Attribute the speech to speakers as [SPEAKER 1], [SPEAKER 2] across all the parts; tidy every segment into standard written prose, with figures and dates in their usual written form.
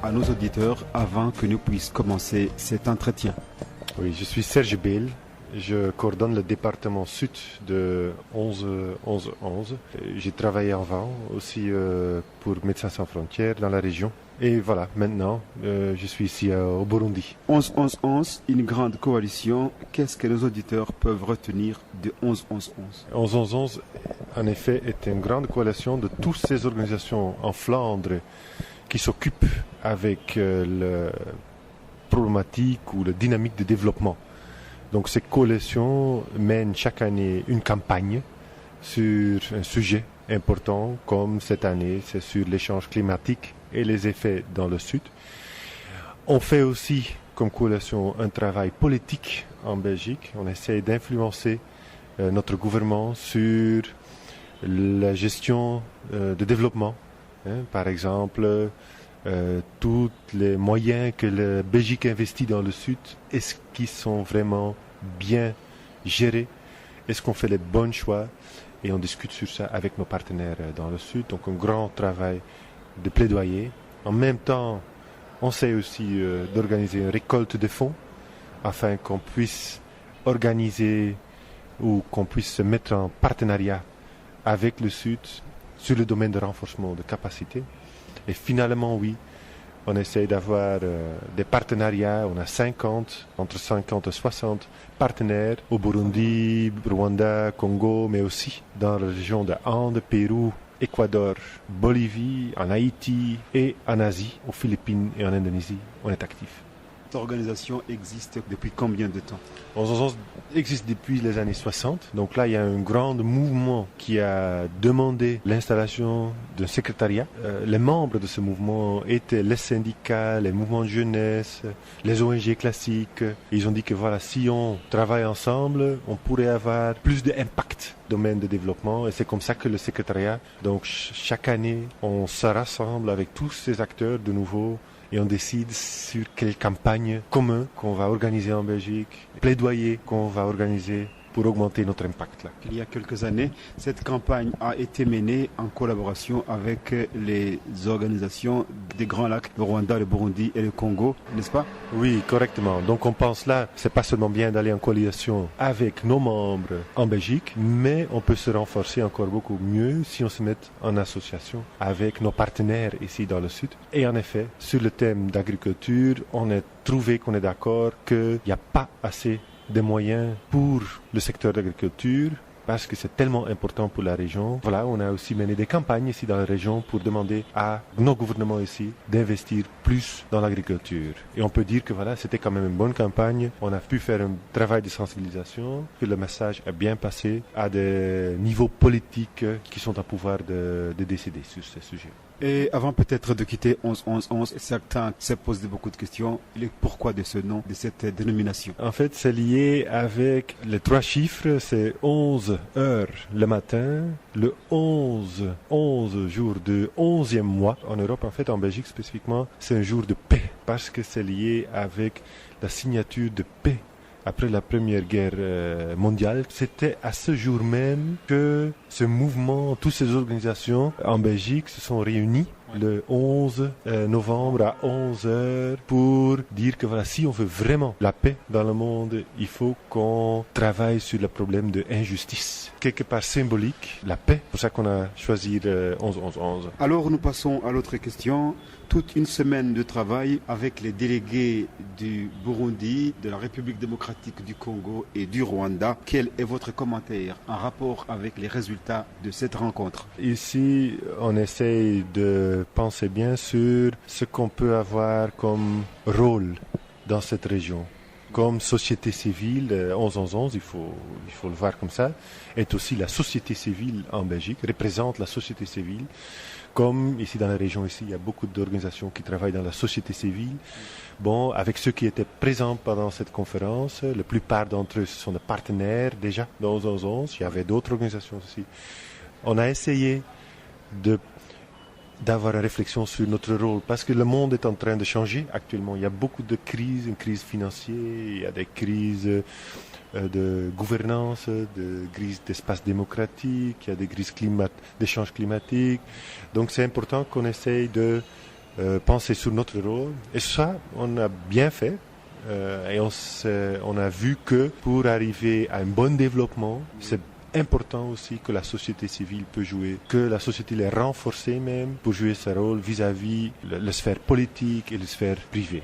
[SPEAKER 1] à nos auditeurs avant que nous puissions commencer cet entretien.
[SPEAKER 2] Oui, je suis Serge Bell. Je coordonne le département sud de 11-11-11. J'ai travaillé avant aussi pour Médecins sans frontières dans la région. Et voilà, maintenant, je suis ici au Burundi.
[SPEAKER 1] 11-11-11, une grande coalition. Qu'est-ce que nos auditeurs peuvent retenir de 11-11-11
[SPEAKER 2] 11-11-11, en effet, est une grande coalition de toutes ces organisations en Flandre qui s'occupent avec la problématique ou la dynamique de développement. Donc ces coalitions mènent chaque année une campagne sur un sujet important, comme cette année, c'est sur l'échange climatique et les effets dans le Sud. On fait aussi, comme coalition, un travail politique en Belgique. On essaie d'influencer notre gouvernement sur la gestion de développement. Par exemple, tous les moyens que la Belgique investit dans le Sud, est-ce qu'ils sont vraiment bien gérés? Est-ce qu'on fait les bons choix? Et on discute sur ça avec nos partenaires dans le Sud. Donc un grand travail de plaidoyer. En même temps, on essaie aussi d'organiser une récolte de fonds afin qu'on puisse organiser ou qu'on puisse se mettre en partenariat avec le Sud sur le domaine de renforcement de capacité. Et finalement, oui, on essaie d'avoir des partenariats. On a entre 50 et 60 partenaires au Burundi, Rwanda, Congo, mais aussi dans la région de Andes, Pérou, Équateur, Bolivie, en Haïti et en Asie, aux Philippines et en Indonésie. On est actif.
[SPEAKER 1] Cette organisation existe depuis combien de temps?
[SPEAKER 2] 11-11 existe depuis les années 60. Donc là, il y a un grand mouvement qui a demandé l'installation d'un secrétariat. Les membres de ce mouvement étaient les syndicats, les mouvements de jeunesse, les ONG classiques. Ils ont dit que voilà, si on travaille ensemble, on pourrait avoir plus d'impact dans le domaine de développement. Et c'est comme ça que le secrétariat, donc chaque année, on se rassemble avec tous ces acteurs de nouveau. Et on décide sur quelle campagne commune qu'on va organiser en Belgique, plaidoyer qu'on va organiser pour augmenter notre impact là.
[SPEAKER 1] Il y a quelques années, cette campagne a été menée en collaboration avec les organisations des Grands Lacs, le Rwanda, le Burundi et le Congo, n'est-ce pas?
[SPEAKER 2] Oui, correctement. Donc on pense là, c'est pas seulement bien d'aller en coalition avec nos membres en Belgique, mais on peut se renforcer encore beaucoup mieux si on se met en association avec nos partenaires ici dans le Sud. Et en effet, sur le thème d'agriculture, on a trouvé qu'on est d'accord qu'il n'y a pas assez des moyens pour le secteur d'agriculture parce que c'est tellement important pour la région. Voilà, on a aussi mené des campagnes ici dans la région pour demander à nos gouvernements ici d'investir plus dans l'agriculture. Et on peut dire que voilà, c'était quand même une bonne campagne. On a pu faire un travail de sensibilisation, que le message est bien passé à des niveaux politiques qui sont à pouvoir de décider sur ces sujets.
[SPEAKER 1] Et avant peut-être de quitter 11-11-11, certains se posent beaucoup de questions. Le pourquoi de ce nom, de cette dénomination?
[SPEAKER 2] En fait, c'est lié avec les 3 chiffres. C'est 11 heures le matin, le 11 jours de 11e mois. En Europe, en fait, en Belgique spécifiquement, c'est un jour de paix parce que c'est lié avec la signature de paix. Après la Première Guerre mondiale, c'était à ce jour même que ce mouvement, toutes ces organisations en Belgique se sont réunies le 11 novembre à 11 heures pour dire que voilà, si on veut vraiment la paix dans le monde, il faut qu'on travaille sur le problème de injustice. Quelque part symbolique, la paix. C'est pour ça qu'on a choisi le 11-11-11.
[SPEAKER 1] Alors nous passons à l'autre question. Toute une semaine de travail avec les délégués du Burundi, de la République démocratique du Congo et du Rwanda. Quel est votre commentaire en rapport avec les résultats de cette rencontre?
[SPEAKER 2] Ici, on essaye de penser bien sur ce qu'on peut avoir comme rôle dans cette région. Comme société civile, 11-11-11, il faut le voir comme ça, est aussi la société civile en Belgique, représente la société civile. Comme ici dans la région, ici, il y a beaucoup d'organisations qui travaillent dans la société civile. Bon, avec ceux qui étaient présents pendant cette conférence, la plupart d'entre eux sont des partenaires déjà dans 11-11-11. Il y avait d'autres organisations aussi. On a essayé d'avoir une réflexion sur notre rôle parce que le monde est en train de changer actuellement. Il y a beaucoup de crises, une crise financière, il y a des crises de gouvernance, de crises d'espace démocratique, il y a des crises d'échange climatique. Donc c'est important qu'on essaye de penser sur notre rôle. Et ça, on a bien fait. Et on a vu que pour arriver à un bon développement, c'est important aussi que la société civile peut jouer, que la société l'ait renforcée même pour jouer son rôle vis-à-vis la sphère politique et la sphère privée.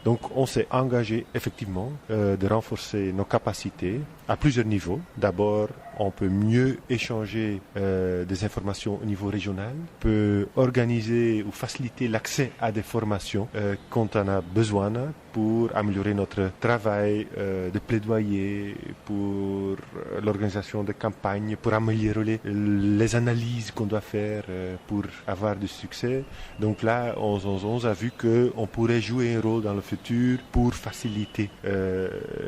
[SPEAKER 2] Donc on s'est engagé effectivement de renforcer nos capacités à plusieurs niveaux. D'abord, on peut mieux échanger des informations au niveau régional, peut organiser ou faciliter l'accès à des formations quand on a besoin pour améliorer notre travail de plaidoyer, pour l'organisation de campagnes, pour améliorer les analyses qu'on doit faire pour avoir du succès. Donc là, 11-11 a vu qu'on pourrait jouer un rôle dans le futur pour faciliter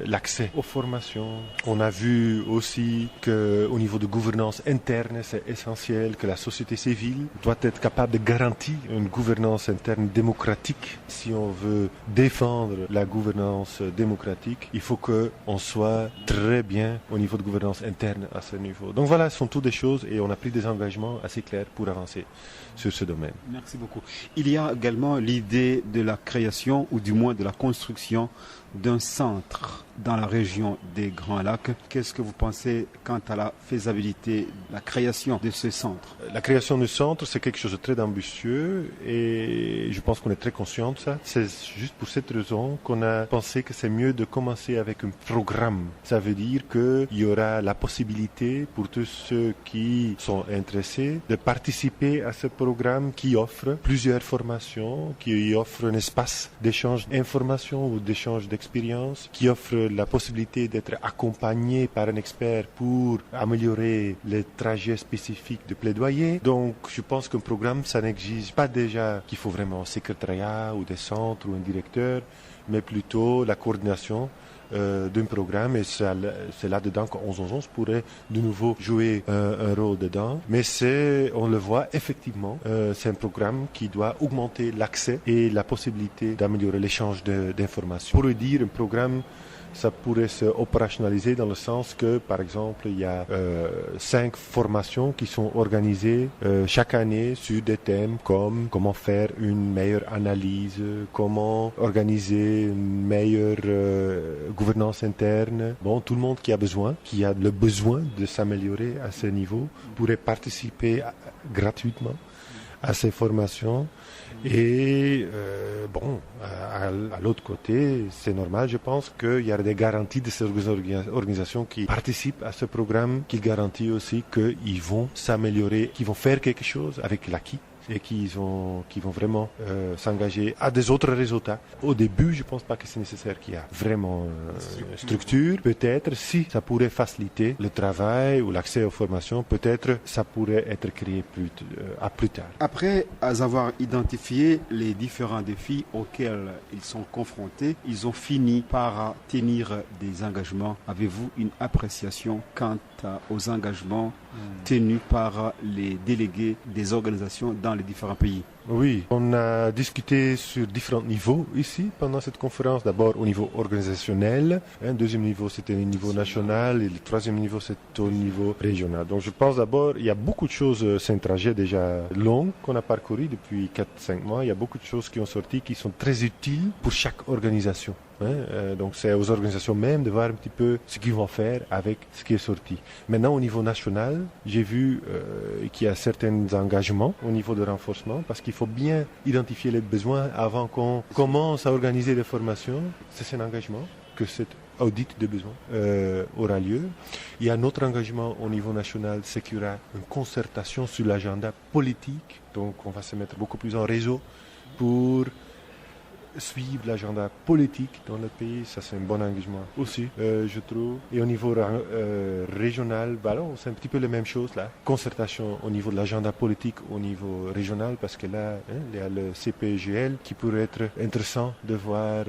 [SPEAKER 2] l'accès aux formations. On a vu aussi qu'au niveau de gouvernance interne, c'est essentiel que la société civile doit être capable de garantir une gouvernance interne démocratique. Si on veut défendre la gouvernance démocratique, il faut qu'on soit très bien au niveau de gouvernance interne à ce niveau. Donc voilà, ce sont toutes des choses et on a pris des engagements assez clairs pour avancer sur ce domaine.
[SPEAKER 1] Merci beaucoup. Il y a également l'idée de la création ou du moins de la construction d'un centre dans la région des Grands Lacs. Qu'est-ce que vous pensez quant à la faisabilité, la création de ce centre?
[SPEAKER 2] La création du centre, c'est quelque chose de très ambitieux et je pense qu'on est très conscient de ça. C'est juste pour cette raison qu'on a pensé que c'est mieux de commencer avec un programme. Ça veut dire qu'il y aura la possibilité pour tous ceux qui sont intéressés de participer à ce programme qui offre plusieurs formations, qui offre un espace d'échange d'informations ou d'échange d'expériences, qui offre la possibilité d'être accompagné par un expert pour améliorer les trajets spécifiques de plaidoyer. Donc, je pense qu'un programme, ça n'exige pas déjà qu'il faut vraiment un secrétariat ou des centres ou un directeur, mais plutôt la coordination d'un programme et c'est là-dedans que 11-11 pourrait de nouveau jouer un rôle dedans. Mais on le voit effectivement, c'est un programme qui doit augmenter l'accès et la possibilité d'améliorer l'échange d'informations. Pour le dire, un programme, ça pourrait se opérationnaliser dans le sens que, par exemple, il y a 5 formations qui sont organisées chaque année sur des thèmes comme comment faire une meilleure analyse, comment organiser une meilleure gouvernance interne. Bon, tout le monde qui a le besoin de s'améliorer à ce niveau pourrait participer gratuitement à ces formations. Et à l'autre côté, c'est normal, je pense qu'il y a des garanties de ces organisations qui participent à ce programme, qui garantissent aussi qu'ils vont s'améliorer, qu'ils vont faire quelque chose avec l'acquis et qui vont vraiment s'engager à des autres résultats. Au début, je ne pense pas que c'est nécessaire qu'il y ait vraiment structure. Peut-être, si ça pourrait faciliter le travail ou l'accès aux formations, peut-être ça pourrait être créé plus tard.
[SPEAKER 1] Après avoir identifié les différents défis auxquels ils sont confrontés, ils ont fini par tenir des engagements. Avez-vous une appréciation quant aux engagements tenus par les délégués des organisations dans les différents pays?
[SPEAKER 2] Oui, on a discuté sur différents niveaux ici pendant cette conférence. D'abord au niveau organisationnel, deuxième niveau c'était au niveau national et le troisième niveau c'est au niveau régional. Donc je pense d'abord, il y a beaucoup de choses, c'est un trajet déjà long qu'on a parcouru depuis 4-5 mois. Il y a beaucoup de choses qui ont sorti qui sont très utiles pour chaque organisation. Donc c'est aux organisations même de voir un petit peu ce qu'ils vont faire avec ce qui est sorti. Maintenant au niveau national, j'ai vu qu'il y a certains engagements au niveau de renforcement parce qu'il faut bien identifier les besoins avant qu'on commence à organiser des formations. C'est un engagement que cet audit de besoins aura lieu. Il y a un autre engagement au niveau national, c'est qu'il y aura une concertation sur l'agenda politique. Donc on va se mettre beaucoup plus en réseau pour suivre l'agenda politique dans le pays, ça c'est un bon engagement aussi, je trouve. Et au niveau régional, c'est un petit peu la même chose là. Concertation au niveau de l'agenda politique au niveau régional, parce que là, il y a le CPGL qui pourrait être intéressant de voir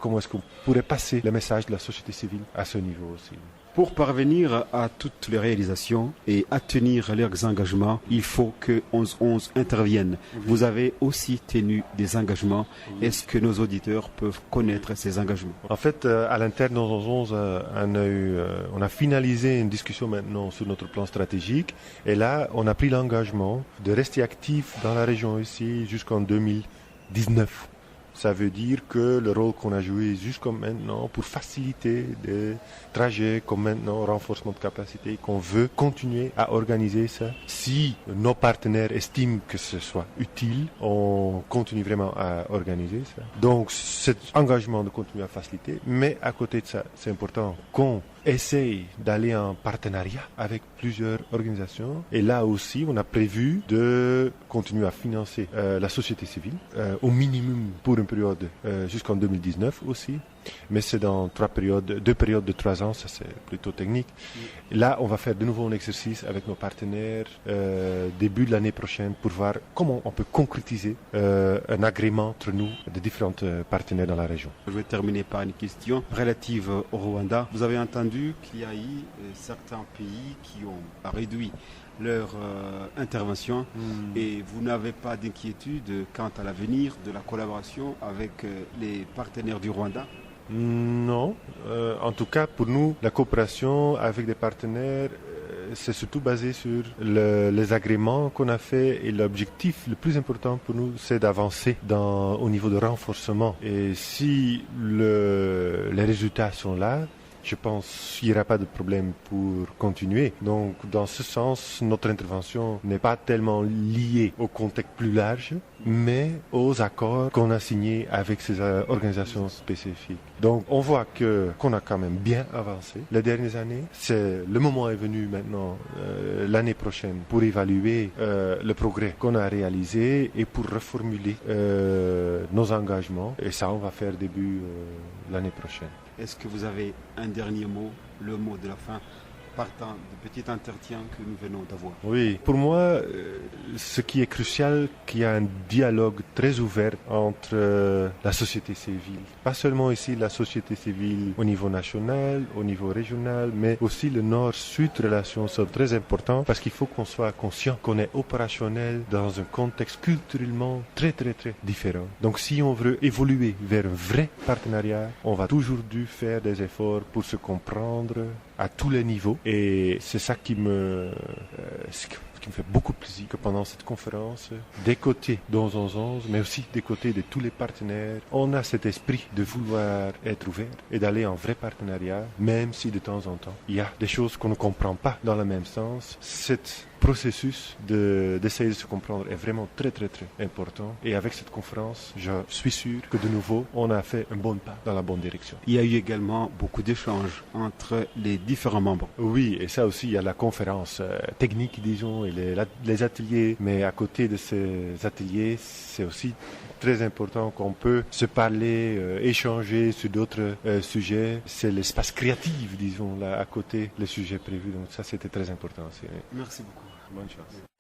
[SPEAKER 2] comment est-ce qu'on pourrait passer le message de la société civile à ce niveau aussi.
[SPEAKER 1] Pour parvenir à toutes les réalisations et à tenir leurs engagements, il faut que 11-11 intervienne. Vous avez aussi tenu des engagements. Est-ce que nos auditeurs peuvent connaître ces engagements?
[SPEAKER 2] En fait, à l'interne de 11-11, on a finalisé une discussion maintenant sur notre plan stratégique. Et là, on a pris l'engagement de rester actif dans la région ici jusqu'en 2022. 2019. Ça veut dire que le rôle qu'on a joué jusqu'à maintenant pour faciliter des trajets comme maintenant, renforcement de capacité, qu'on veut continuer à organiser ça. Si nos partenaires estiment que ce soit utile, on continue vraiment à organiser ça. Donc cet engagement de continuer à faciliter, mais à côté de ça, c'est important qu'on essaye d'aller en partenariat avec plusieurs organisations. Et là aussi, on a prévu de continuer à financer la société civile, au minimum pour une période jusqu'en 2019 aussi. Mais c'est dans deux périodes de 3 ans, ça c'est plutôt technique. Là, on va faire de nouveau un exercice avec nos partenaires début de l'année prochaine pour voir comment on peut concrétiser un agrément entre nous, de différents partenaires dans la région.
[SPEAKER 1] Je vais terminer par une question relative au Rwanda. Vous avez entendu qu'il y a eu certains pays qui ont réduit leur intervention et vous n'avez pas d'inquiétude quant à l'avenir de la collaboration avec les partenaires du Rwanda?
[SPEAKER 2] Non, en tout cas pour nous, la coopération avec des partenaires, c'est surtout basé sur les agréments qu'on a fait et l'objectif le plus important pour nous, c'est d'avancer au niveau de renforcement. Et si les résultats sont là, je pense qu'il n'y aura pas de problème pour continuer. Donc, dans ce sens, notre intervention n'est pas tellement liée au contexte plus large, mais aux accords qu'on a signés avec ces organisations spécifiques. Donc, on voit qu'on a quand même bien avancé les dernières années. Le moment est venu maintenant, l'année prochaine, pour évaluer le progrès qu'on a réalisé et pour reformuler nos engagements. Et ça, on va faire début l'année prochaine.
[SPEAKER 1] Est-ce que vous avez un dernier mot, le mot de la fin, partant du petit entretien que nous venons d'avoir?
[SPEAKER 2] Oui, pour moi, ce qui est crucial, qu'il y a un dialogue très ouvert entre la société civile. Pas seulement ici la société civile au niveau national, au niveau régional, mais aussi le nord-sud relations sont très importantes parce qu'il faut qu'on soit conscient qu'on est opérationnel dans un contexte culturellement très très très différent. Donc si on veut évoluer vers un vrai partenariat, on va toujours dû faire des efforts pour se comprendre à tous les niveaux. Et c'est ça qui me fait beaucoup plaisir que pendant cette conférence, des côtés d'11-11, mais aussi des côtés de tous les partenaires, on a cet esprit de vouloir être ouvert et d'aller en vrai partenariat, même si de temps en temps, il y a des choses qu'on ne comprend pas dans le même sens. Cet processus d'essayer de se comprendre est vraiment très très très important. Et avec cette conférence, je suis sûr que de nouveau, on a fait un bon pas dans la bonne direction.
[SPEAKER 1] Il y a eu également beaucoup d'échanges entre les différents membres.
[SPEAKER 2] Oui, et ça aussi, il y a la conférence technique, disons, et les ateliers. Mais à côté de ces ateliers, c'est aussi très important qu'on peut se parler, échanger sur d'autres sujets. C'est l'espace créatif, disons, là, à côté, les sujets prévus. Donc ça, c'était très important aussi.
[SPEAKER 1] Merci beaucoup.
[SPEAKER 2] Bonne chance.